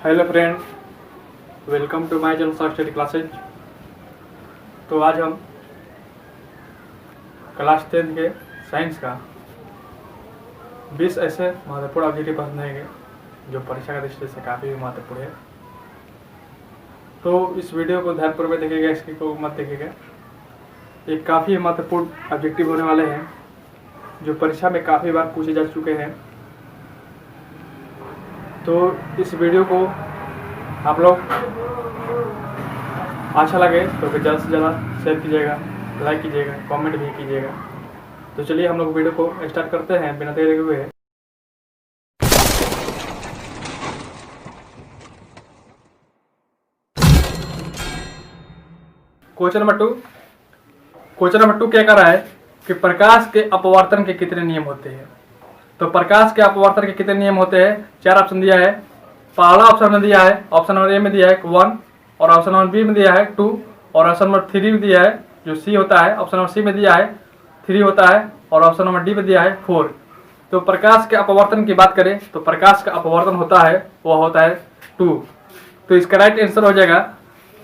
Hello friend, welcome to my channel short study classes. तो आज हम क्लास 10 के साइंस का 20 ऐसे महत्वपूर्ण ऑब्जेक्टिव पढ़ेंगे जो परीक्षा की दृष्टि से काफ़ी महत्वपूर्ण है। तो इस वीडियो को ध्यानपूर्वक देखिएगा, इसकी को मत देखिएगा। ये काफ़ी महत्वपूर्ण ऑब्जेक्टिव होने वाले हैं जो परीक्षा में काफ़ी बार पूछे जा चुके हैं। तो इस वीडियो को आप लोग अच्छा लगे तो ज़्यादा से ज़्यादा शेयर कीजिएगा, लाइक कीजिएगा, कमेंट भी कीजिएगा। तो चलिए हम लोग वीडियो को स्टार्ट करते हैं बिना देरी हुए। क्वेश्चन नंबर टू क्या कर रहा है कि प्रकाश के अपवर्तन के कितने नियम होते हैं। तो प्रकाश के अपवर्तन के कितने नियम होते हैं, 4 ऑप्शन दिया है। पहला ऑप्शन में दिया है, ऑप्शन नंबर ए में दिया है 1, और ऑप्शन नंबर बी में दिया है 2, और ऑप्शन नंबर 3 में दिया है जो सी होता है, ऑप्शन नंबर सी में दिया है 3 होता है, और ऑप्शन नंबर डी में दिया है 4। तो प्रकाश के अपवर्तन की बात करें तो प्रकाश का अपवर्तन होता है वह होता है 2। तो इसका राइट आंसर हो जाएगा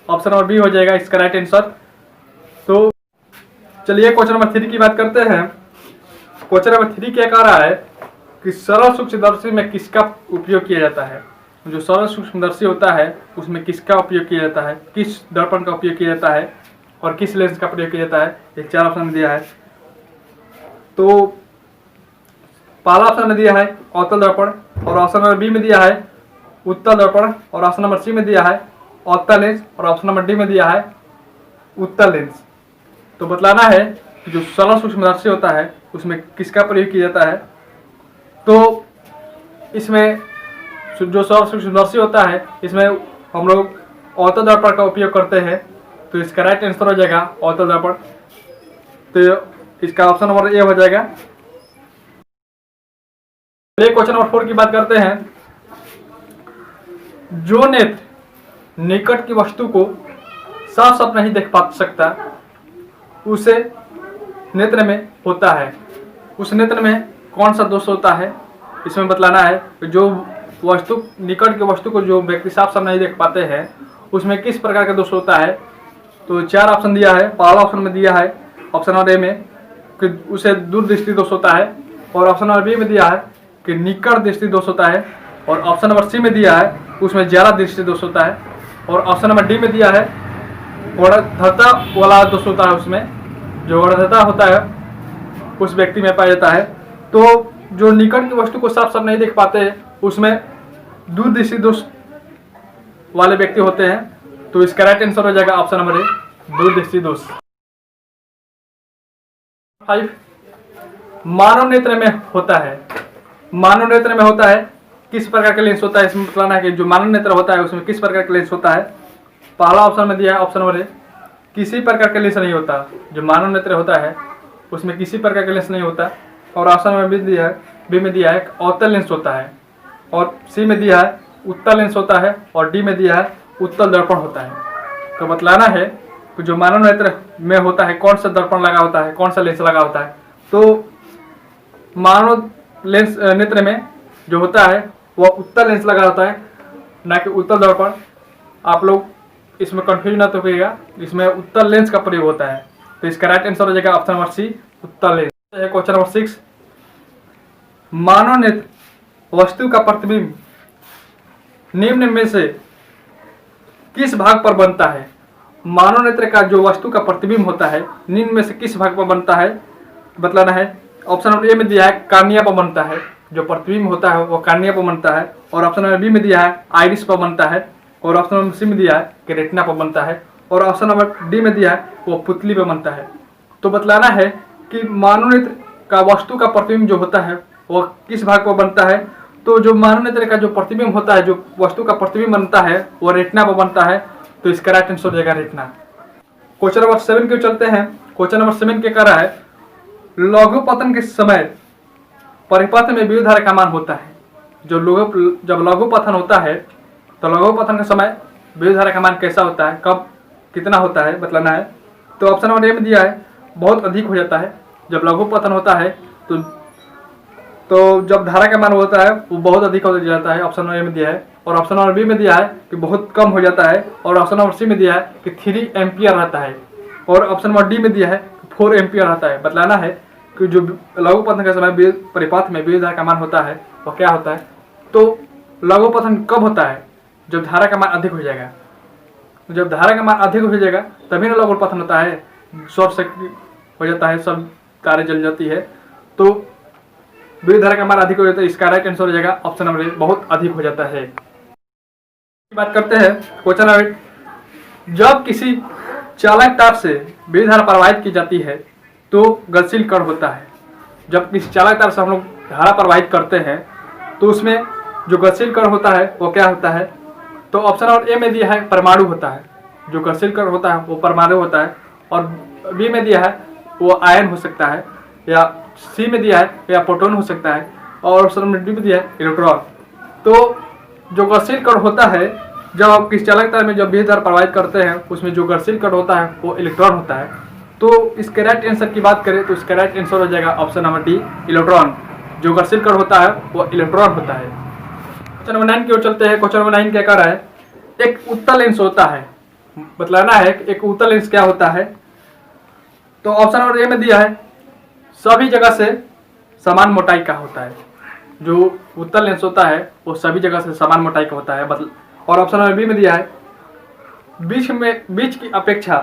ऑप्शन नंबर बी हो जाएगा इसका राइट आंसर। तो चलिए क्वेश्चन नंबर 3 की बात करते हैं। क्वेश्चन नंबर 3 क्या कह रहा है कि सरल सूक्ष्मदर्शी में किसका उपयोग किया जाता है। जो सरल सूक्ष्मदर्शी होता है उसमें किसका उपयोग किया जाता है, किस दर्पण का उपयोग किया जाता है और किस लेंस का प्रयोग किया जाता है। ये 4 ऑप्शन दिया है। तो पहला ऑप्शन में दिया है अवतल दर्पण, और ऑप्शन नंबर बी में दिया है उत्तल दर्पण, और ऑप्शन नंबर सी में दिया है अवतल लेंस, और ऑप्शन नंबर डी में दिया है उत्तल लेंस। तो बतलाना है कि जो सरल सूक्ष्मदर्शी होता है उसमें किसका प्रयोग किया जाता है। तो इसमें जो सरल सूक्ष्मदर्शी होता है इसमें हम लोग अवतल दर्पण का उपयोग करते हैं। तो इसका राइट आंसर हो जाएगा अवतल दर्पण। तो इसका ऑप्शन नंबर ए हो जाएगा। चलिए क्वेश्चन नंबर 4 की बात करते हैं। जो नेत्र निकट की वस्तु को साफ साफ नहीं देख पा सकता उसे नेत्र में होता है, उस नेत्र में कौन सा दोष होता है। इसमें बतलाना है जो वस्तु निकट की वस्तु को जो व्यक्ति साफ साफ नहीं देख पाते हैं उसमें किस प्रकार का दोष होता है। तो 4 ऑप्शन दिया है। पहला ऑप्शन में दिया है ऑप्शन नंबर ए में कि उसे दूरदृष्टि दोष होता है, और ऑप्शन नंबर बी में दिया है कि निकट दृष्टि दोष होता है, और ऑप्शन नंबर सी में दिया है उसमें ज्यादा दृष्टि दोष होता है, और ऑप्शन नंबर डी में दिया है वर्णधता वाला दोष होता है, उसमें जो वर्णधता होता है उस व्यक्ति में पाया जाता है। तो जो निकट की वस्तु को साफ साफ नहीं देख पाते उसमें दूरदृष्टि दोष वाले व्यक्ति होते हैं। तो इसका राइट आंसर हो जाएगा ऑप्शन नंबर ए दूरदृष्टि दोष। 5 मानव नेत्र में होता है। मानव नेत्र में होता है किस प्रकार का लेंस होता है। इसमें बताना है कि जो मानव नेत्र होता है उसमें किस प्रकार का लेंस होता है। पहला ऑप्शन में दिया है ऑप्शन नंबर ए किसी प्रकार का लेंस नहीं होता। जो मानव नेत्र होता है उसमें किसी प्रकार का लेंस नहीं होता, और ऑप्शन नंबर बी में दिया है अवतल लेंस होता है, और सी में दिया है उत्तल लेंस होता है, और डी में दिया है उत्तल दर्पण होता है। तो बतलाना है कि जो मानव नेत्र में होता है कौन सा दर्पण लगा होता है, कौन सा लेंस लगा होता है। तो मानव लेंस नेत्र में जो होता है वह उत्तल लेंस लगा होता है, ना कि उत्तल दर्पण। आप लोग इसमें कंफ्यूज ना तो करिएगा, इसमें उत्तल लेंस का प्रयोग होता है। तो इसका राइट आंसर हो जाएगा ऑप्शन नंबर सी उत्तल लेंस। क्वेश्चन नंबर 6 मानव नेत्र वस्तु का प्रतिबिंब निम्न में से किस भाग पर बनता है। मानव नेत्र का जो वस्तु का प्रतिबिंब होता है निम्न में से किस भाग पर बनता है बतलाना है। ऑप्शन नंबर ए में दिया है कार्निया पर बनता है, जो प्रतिबिंब होता है वो कार्निया पर बनता है, और ऑप्शन नंबर बी में दिया है आइरिस पर बनता है, और ऑप्शन नंबर सी में दिया है कि रेटिना पर बनता है, और ऑप्शन नंबर डी में दिया है वो पुतली पर बनता है। तो बतलाना है कि मानव नेत्र का वस्तु का प्रतिबिंब जो होता है वो किस भाग पर बनता है। तो जो मानव नेत्र का जो प्रतिबिंब होता है, जो वस्तु का प्रतिबिंब बनता है वो रेटिना पर बनता है। तो इसका राइट आंसर हो जाएगा रेटिना। क्वेश्चन नंबर 7 के चलते हैं। क्वेश्चन नंबर 7 क्या कर रहा है लघु पतन के समय परिपथ में विद्युत धारा का मान होता है। जब लघु पतन होता है तो लघु पतन के समय विद्युत धारा का मान कैसा होता है, कब कितना होता है बतलाना है। तो ऑप्शन नंबर ए में दिया है बहुत अधिक हो जाता है। जब लघु पतन होता है तो तो जब धारा का मान होता है वो बहुत अधिक हो जाता है, ऑप्शन ए में दिया है। और ऑप्शन नंबर बी में दिया है कि बहुत कम हो जाता है। और ऑप्शन नंबर सी में दिया है कि 3 एम्पियर रहता है। और ऑप्शन नंबर डी में दिया है कि 4 एम्पियर रहता है। बतलाना है कि जो लघु पतन के समय परिपथ में विद्युत धारा का मान होता है वो क्या होता है। तो लघु पतन कब होता है? जब धारा का मान अधिक हो जाएगा। जब धारा का मान अधिक हो जाएगा तभी ना लघु पतन होता है, शॉर्ट सर्किट हो जाता है, सब तारें जल जाती है। तो विद्युत धारा का मान अधिक हो जाता है, इसका राइट आंसर हो जाएगा ऑप्शन नंबर ए, बहुत अधिक हो जाता है। बात करते हैं क्वेश्चन नंबर 8। जब किसी चालक तार से विद्युत धारा प्रवाहित की जाती है तो गतिशील कण होता है। जब किसी चालक तार से हम लोग धारा प्रवाहित करते हैं तो उसमें जो गतिशील कण होता है वो क्या होता है? तो ऑप्शन नंबर ए में दिया है परमाणु होता है। जो गतिशील कण होता है वो परमाणु होता है। और बी में दिया है वो आयन हो सकता है, या सी में दिया है या प्रोटॉन हो सकता है, और ऑप्शन नंबर डी में दिया है इलेक्ट्रॉन। तो जो गतिशील कण होता है, जब आप किसी चालक तार में जब विद्युत धारा प्रवाहित करते हैं उसमें जो गतिशील कण होता है वो इलेक्ट्रॉन होता है। तो इसके राइट आंसर की बात करें तो इसका राइट आंसर हो जाएगा ऑप्शन नंबर डी, इलेक्ट्रॉन। जो गतिशील कण होता है वो इलेक्ट्रॉन होता है। क्वेश्चन नंबर 9 की ओर चलते हैं। क्वेश्चन नंबर 9 क्या कर रहा है? एक उत्तल लेंस होता है। बतलाना है कि एक उत्तल लेंस क्या होता है। तो ऑप्शन नंबर ए में दिया है सभी जगह से समान मोटाई का होता है। जो उत्तल लेंस होता है वो सभी जगह से समान मोटाई का होता है। और ऑप्शन नंबर बी में दिया है बीच की अपेक्षा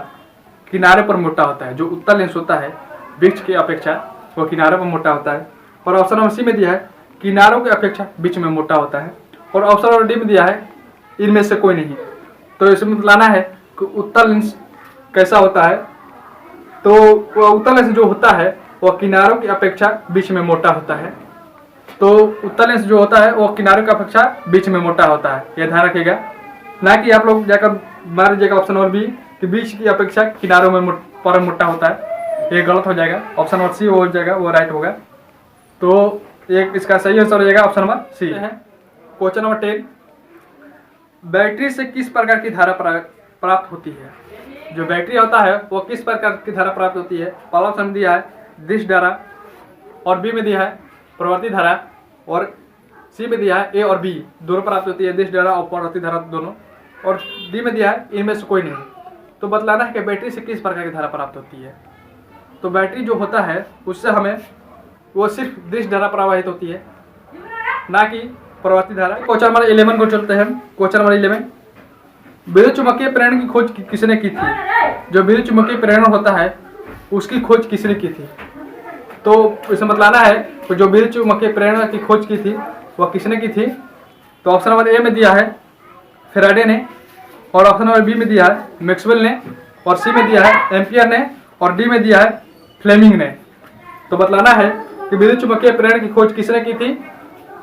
किनारे पर मोटा होता है। जो उत्तल लेंस होता है बीच की अपेक्षा वो किनारे पर मोटा होता है। और ऑप्शन नंबर सी में दिया है किनारों की अपेक्षा बीच में मोटा होता है। और ऑप्शन नंबर डी में दिया है इनमें से कोई नहीं। तो इसमें बताना है कि उत्तल लेंस कैसा होता है। तो उत्तल लेंस जो होता है वो किनारों की अपेक्षा बीच में मोटा होता है। तो उत्तल लेंस जो होता है वो किनारों की अपेक्षा बीच में मोटा होता है, यह ध्यान रखिएगा। ना कि आप लोग जाकर मार दीजिएगा ऑप्शन नंबर बी कि बीच की अपेक्षा किनारों में पर मोटा होता है, ये गलत हो जाएगा। ऑप्शन नंबर सी हो जाएगा, वो राइट होगा। तो एक इसका सही आंसर हो जाएगा ऑप्शन नंबर सी है। Question number 10। बैटरी से किस प्रकार की धारा प्राप्त होती है? जो बैटरी होता है वो किस प्रकार की धारा प्राप्त होती है? पहला ऑप्शन दिया है दिश धारा, और बी में दिया है प्रवर्ती धारा, और सी में दिया है ए और बी दोनों प्राप्त होती है, दिश धारा और प्रवर्ती धारा दोनों, और डी में दिया है इनमें से कोई नहीं। तो बतलाना है कि बैटरी से किस प्रकार की धारा प्राप्त होती है। तो बैटरी जो होता है उससे हमें वो सिर्फ दिश धारा प्रवाहित होती है, ना कि प्रवर्ती धारा। क्वेश्चन नंबर 11 को चलते हैं। Question number 11। विद्युत चुम्बकीय प्रेरण की खोज किसने की थी? जो विद्युत चुम्बकीय प्रेरण होता है उसकी खोज किसने की थी? तो इसमें बतलाना है तो जो विद्युत चुम्बकीय प्रेरण की खोज की थी वह किसने की थी। तो ऑप्शन नंबर ए में दिया है फैराडे ने, और ऑप्शन नंबर बी में दिया है मैक्सवेल ने, और सी में दिया है एम्पियर ने, और डी में दिया है फ्लेमिंग ने। तो बतलाना है कि विद्युत चुम्बकीय प्रेरण की खोज किसने की थी।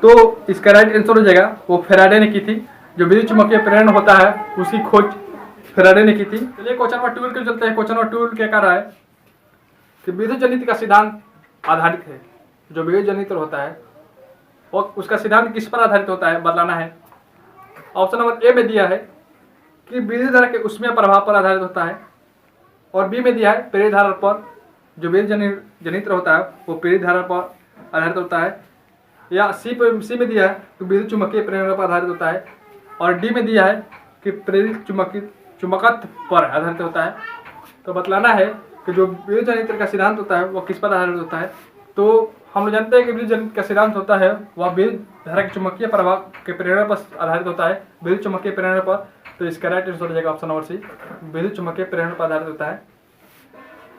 तो इसका राइट आंसर हो जाएगा वो फैराडे ने की थी। जो विद्युत चुम्बकीय प्रेरण होता है उसकी खोज फैराडे ने की थी। चलिए क्वेश्चन नंबर 12 को चलते हैं। क्वेश्चन नंबर 12 क्या कर रहा है कि विद्युत जनित्र का सिद्धांत आधारित है। जो विद्युत जनित्र होता है और उसका सिद्धांत किस पर आधारित होता है बतलाना है। ऑप्शन नंबर ए में दिया है कि विद्युत धारा के ऊष्मीय प्रभाव पर आधारित होता है, और बी में दिया है प्रेरित धारा पर। जो विद्युत जनित्र होता है वो प्रेरित धारा पर आधारित होता है, या सी में दिया है कि विद्युत चुम्बकीय प्रेरण पर आधारित होता है, और डी में दिया है कि प्रेरित चुंबकत्व पर आधारित होता है। तो बतलाना है कि जो विद्युत जनित्र का सिद्धांत होता है वो किस पर आधारित होता है। तो हम लोग जानते हैं कि विद्युत जनित्र का सिद्धांत होता है वह विद्युत धारा के चुंबकीय प्रभाव के प्रेरण पर आधारित होता है, विद्युत चुम्बकीय प्रेरण पर। तो इसका राइट आंसर हो जाएगा ऑप्शन नंबर सी, विद्युत चुम्बकीय प्रेरण पर आधारित होता है।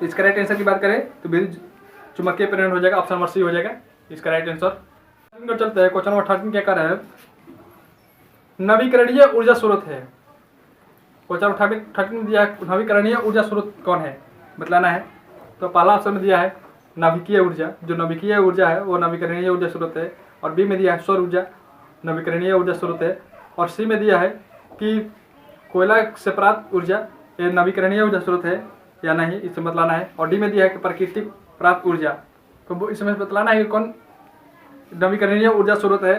इसका राइट आंसर की बात करें तो विद्युत चुम्बकीय प्रेरण हो जाएगा, ऑप्शन नंबर सी हो जाएगा इसका राइट आंसर। चलते हैं क्वेश्चन नंबर 13 क्या कर रहा है। नवीकरणीय ऊर्जा स्रोत है। क्वेश्चन नंबर 13 में दिया है नवीकरणीय ऊर्जा स्रोत कौन है बतलाना है। तो पहला ऑप्शन में दिया है नाभिकीय ऊर्जा। जो नाभिकीय ऊर्जा है वो नवीकरणीय ऊर्जा स्रोत है, और बी में दिया है सौर ऊर्जा नवीकरणीय ऊर्जा स्रोत है, और सी में दिया है कि कोयला से प्राप्त ऊर्जा ये नवीकरणीय ऊर्जा स्रोत है या नहीं, इसमें बतलाना है, और डी में दिया है कि प्राकृतिक प्राप्त ऊर्जा। तो इसमें बतलाना है कि कौन नवीकरणीय ऊर्जा स्रोत है,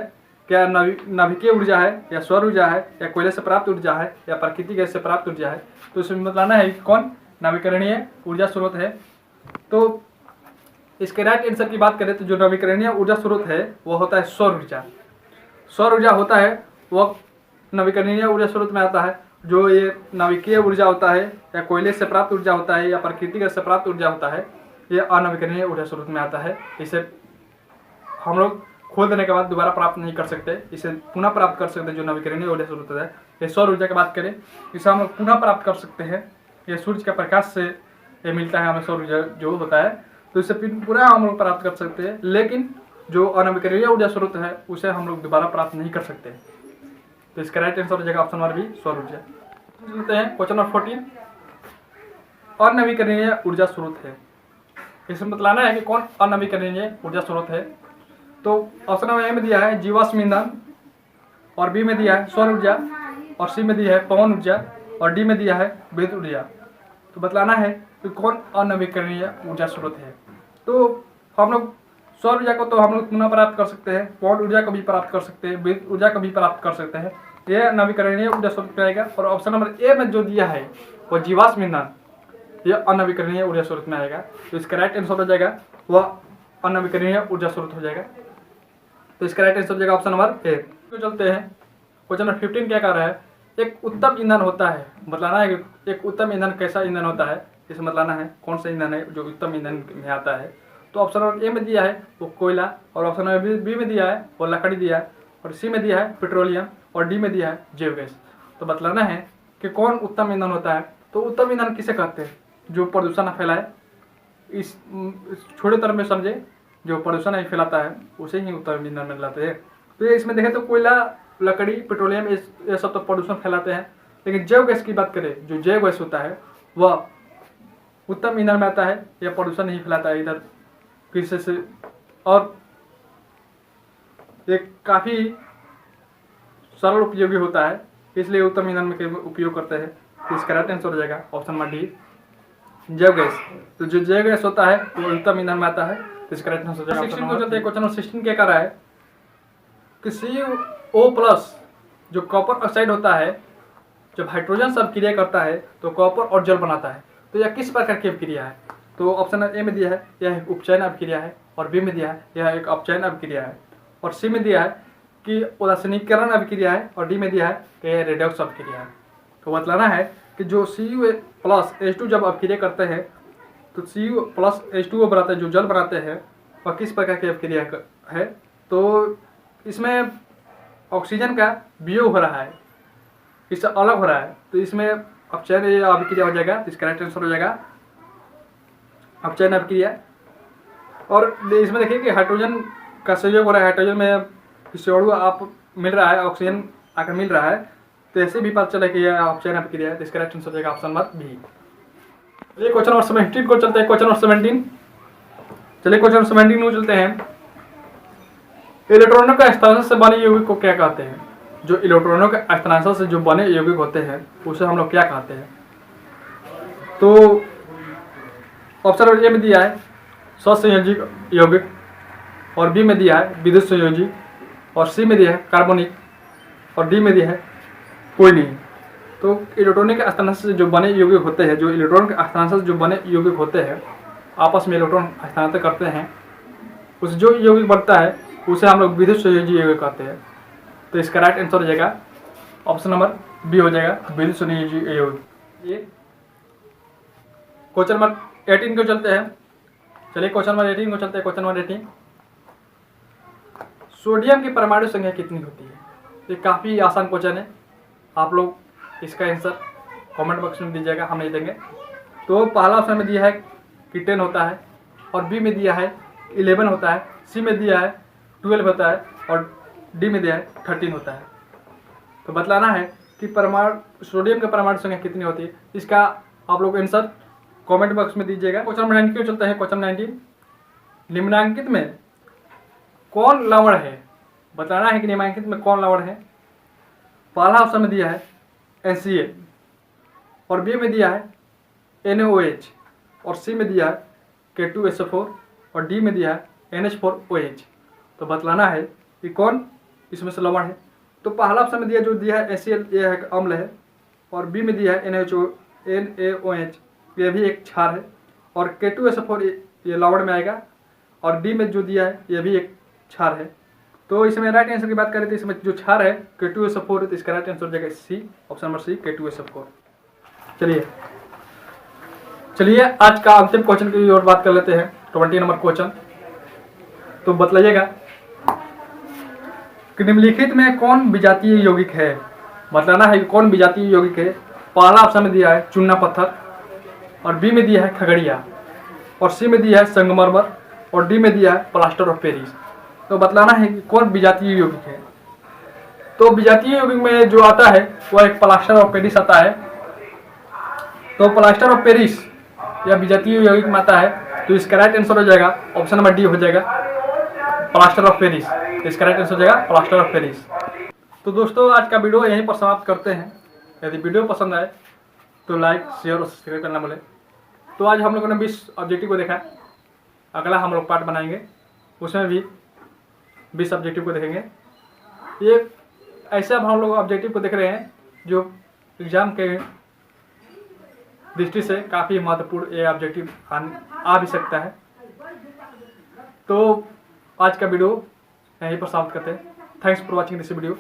क्या नाभिकीय ऊर्जा है, या सौर ऊर्जा है, या कोयले से प्राप्त ऊर्जा है, या प्राकृतिक गैस से प्राप्त ऊर्जा है। तो इसमें बतलाना है कि कौन नवीकरणीय ऊर्जा स्रोत है। तो इसके राइट आंसर की बात करें तो जो नवीकरणीय ऊर्जा स्रोत है वो होता है सौर ऊर्जा। सौर ऊर्जा होता है वह नवीकरणीय ऊर्जा स्रोत में आता है। जो ये नाभिकीय ऊर्जा होता है या कोयले से प्राप्त ऊर्जा होता है या प्राकृतिक गैस से प्राप्त ऊर्जा होता है, ये अनवीकरणीय ऊर्जा स्रोत में आता है। इसे हम लोग खोल देने के बाद दोबारा प्राप्त नहीं कर सकते, इसे पुनः प्राप्त कर सकते हैं। जो नवीकरणीय ऊर्जा स्रोत है, ये सौर ऊर्जा की बात करें, इसे हम लोग पुनः प्राप्त कर सकते हैं। ये सूर्य के प्रकाश से ये मिलता है हमें सौर ऊर्जा जो होता है, तो इसे पुनः हम लोग प्राप्त कर सकते हैं। लेकिन जो अनवीकरणीय ऊर्जा स्रोत है उसे हम लोग दोबारा प्राप्त नहीं कर सकते। तो इसका राइट आंसर हो जाएगा ऑप्शन नंबर बी, सौर ऊर्जा। चलते हैं क्वेश्चन नंबर 14, अनवीकरणीय ऊर्जा स्रोत है। इसमें बतलाना है कि कौन अनवीकरणीय ऊर्जा स्रोत है। तो ऑप्शन नंबर ए में दिया है जीवाश्म ईंधन, और बी में दिया है सौर ऊर्जा, और सी में दिया है पवन ऊर्जा, और डी में दिया है विद्युत ऊर्जा। तो बतलाना है कि कौन अनवीकरणीय ऊर्जा स्रोत है। तो हम लोग सौर ऊर्जा को तो हम लोग पुनः प्राप्त कर सकते हैं, पवन ऊर्जा को भी प्राप्त कर सकते हैं, विद्युत ऊर्जा को भी प्राप्त कर सकते हैं। यह नवीकरणीय ऊर्जा स्रोत में आएगा। और ऑप्शन नंबर ए में जो दिया है वो जीवाश्म ईंधन, यह अनवीकरणीय ऊर्जा स्रोत में आएगा। तो इसका राइट आंसर हो जाएगा वह अनवीकरणीय ऊर्जा स्रोत हो जाएगा। तो इसका राइट आंसर हो जाएगा ऑप्शन नंबर ए। तो चलते हैं क्वेश्चन नंबर 15, क्या कह रहा है, एक उत्तम ईंधन होता है। बतलाना है कि एक उत्तम ईंधन कैसा ईंधन होता है, इसे बतलाना है कौन सा ईंधन है जो उत्तम ईंधन में आता है। तो ऑप्शन नंबर ए में दिया है वो कोयला, और ऑप्शन नंबर बी में दिया है वो लकड़ी दिया है, और सी में दिया है पेट्रोलियम, और डी में दिया है जैव गैस। तो बतलाना है कि कौन उत्तम ईंधन होता है। तो उत्तम ईंधन किसे कहते हैं, जो प्रदूषण न फैलाए, इस छोटे तरह में समझे, जो प्रदूषण नहीं फैलाता है उसे ही उत्तम ईंधन में लाते हैं। तो ये इसमें देखें तो कोयला, लकड़ी, पेट्रोलियम ये सब तो प्रदूषण फैलाते हैं। लेकिन जैव गैस की बात करें, जो जैव गैस होता है वह उत्तम ईंधन में आता है, यह प्रदूषण नहीं फैलाता है इधर किसी से, और ये काफ़ी सरल उपयोगी होता है, इसलिए उत्तम ईंधन में उपयोग करते हैं। तो इसका राइट आंसर हो जाएगा ऑप्शन नंबर डी, जैव गैस। तो जो जैव गैस होता है वो उत्तम ईंधन में आता है। तो इसका राइट आंसर हो जाएगा 16 को चलते हैं। क्वेश्चन नंबर 16 क्या कर रहा है कि CO+ जो कॉपर ऑक्साइड होता है, जब हाइड्रोजन से अभिक्रिया करता है तो कॉपर और जल बनाता है। तो यह किस प्रकार की अभिक्रिया है। तो ऑप्शन ए में दिया है यह एक उपचयन अभिक्रिया है, और बी में दिया है यह एक अपचयन अभिक्रिया है, और सी में दिया है कि उदासीनीकरण अभिक्रिया है, और डी में दिया है कि यह रेडॉक्स अभिक्रिया है। तो बतलाना है कि जो Cu+H2 जब अभिक्रिया करते हैं तो Cu+H2O बनाते हैं, जो जल बनाते हैं, वह किस प्रकार की अभिक्रिया है। तो इसमें ऑक्सीजन का वियोग हो रहा है, इससे अलग हो रहा है, तो इसमें अपचयन अभिक्रिया हो जाएगा। तो इसका राइट आंसर हो जाएगा अपचयन अभिक्रिया। और इसमें देखिए कि हाइड्रोजन का सहयोग हो रहा है, हाइड्रोजन में CO आप मिल रहा है, ऑक्सीजन आकर मिल रहा है, तो ऐसे भी पता चला कि यह अपचयन अभिक्रिया है। तो इसका राइट आंसर हो जाएगा ऑप्शन नंबर बी। चलिए क्वेश्चन नंबर 17 को चलते हैं। क्वेश्चन नंबर 17, चलिए क्वेश्चन नंबर 17 को चलते हैं। इलेक्ट्रॉनों का हस्तांतरण से बने यौगिक को क्या कहते हैं। जो इलेक्ट्रॉनों के हस्तांतरण से जो बने यौगिक होते हैं उसे हम लोग क्या कहते हैं। तो ऑप्शन नंबर ए में दिया है स्वसंयोजी यौगिक, और बी में दिया है विद्युत संयोजी, और सी में दिया है कार्बनिक, और डी में दिया है कोई नहीं। तो इलेक्ट्रॉनिक हस्तांतरण से जो बने यौगिक होते हैं, जो इलेक्ट्रॉन के हस्तांतरण से जो बने यौगिक होते हैं, आपस में इलेक्ट्रॉन हस्तांतरण करते हैं, उस जो यौगिक बनता है उसे हम लोग विद्युत संयोजी यौगिक कहते हैं। तो इसका राइट आंसर हो जाएगा ऑप्शन नंबर बी हो जाएगा, विद्युत संयोजी यौगिक। ये क्वेश्चन नंबर 18 को चलते हैं। चलिए क्वेश्चन नंबर 18 को चलते हैं। क्वेश्चन नंबर 18, सोडियम की परमाणु संख्या कितनी होती है। ये काफ़ी आसान क्वेश्चन है, आप लोग इसका आंसर कमेंट बॉक्स में दीजिएगा, हम नहीं देंगे। तो पहला ऑप्शन में दिया है कि 10 होता है, और बी में दिया है 11 होता है, सी में दिया है 12 होता है, और डी में दिया है 13 होता है। तो बतलाना है कि परमाणु सोडियम की परमाणु संख्या कितनी होती है। इसका आप लोग आंसर कमेंट बॉक्स में दीजिएगा। क्वेश्चन नंबर 19 को चलते हैं। क्वेश्चन 19, निम्नांकित में कौन लवण है। बताना है कि निम्नांकित में कौन लवण है। पहला ऑप्शन में दिया है NCA, और बी में दिया है NaOH, और सी में दिया है K2SO4, और डी में दिया है NH4OH। तो बतलाना है कि कौन इसमें से लवण है। तो पहला ऑप्शन में दिया जो दिया है HCl, यह एक अम्ल है, और बी में दिया है NaOH, यह भी एक क्षार है, और K2SO4 ये लवण में आएगा, और डी में जो दिया है ये भी एक क्षार है। तो इसमें राइट आंसर की बात करें तो इसमें जो क्षार है K2SO4, तो इसका राइट आंसर हो जाएगा सी, ऑप्शन नंबर सी K2SO4। चलिए आज का अंतिम क्वेश्चन की ओर बात कर लेते हैं, 20 नंबर क्वेश्चन। तो बतलाइएगा कि निम्नलिखित में कौन विजातीय यौगिक है, बताना है कि कौन विजातीय यौगिक है। पहला ऑप्शन में दिया है चूना पत्थर, और बी में दिया है खगड़िया, और सी में दिया है संगमरमर, और डी में दिया है प्लास्टर ऑफ पेरिस। तो बतलाना है कि कौन विजातीय यौगिक है। तो विजातीय यौगिक में जो आता है वह एक प्लास्टर ऑफ पेरिस आता है। तो प्लास्टर ऑफ पेरिस या विजातीय यौगिक में आता है, तो इसका राइट आंसर हो जाएगा ऑप्शन नंबर डी हो जाएगा प्लास्टर ऑफ पेरिस। तो इसका राइट आंसर हो जाएगा प्लास्टर ऑफ पेरिस। तो दोस्तों आज का वीडियो यहीं पर समाप्त करते हैं। यदि वीडियो पसंद आए तो लाइक, शेयर और सब्सक्राइब करना भूलें। तो आज हम लोगों ने 20 ऑब्जेक्टिव को देखा। अगला हम लोग पार्ट बनाएंगे, उसमें भी 20 ऑब्जेक्टिव को देखेंगे। ये ऐसे अब हम लोग ऑब्जेक्टिव को देख रहे हैं जो एग्ज़ाम के दृष्टि से काफ़ी महत्वपूर्ण ये ऑब्जेक्टिव आ भी सकता है। तो आज का वीडियो यहीं पर समाप्त करते हैं। Thanks for watching this video.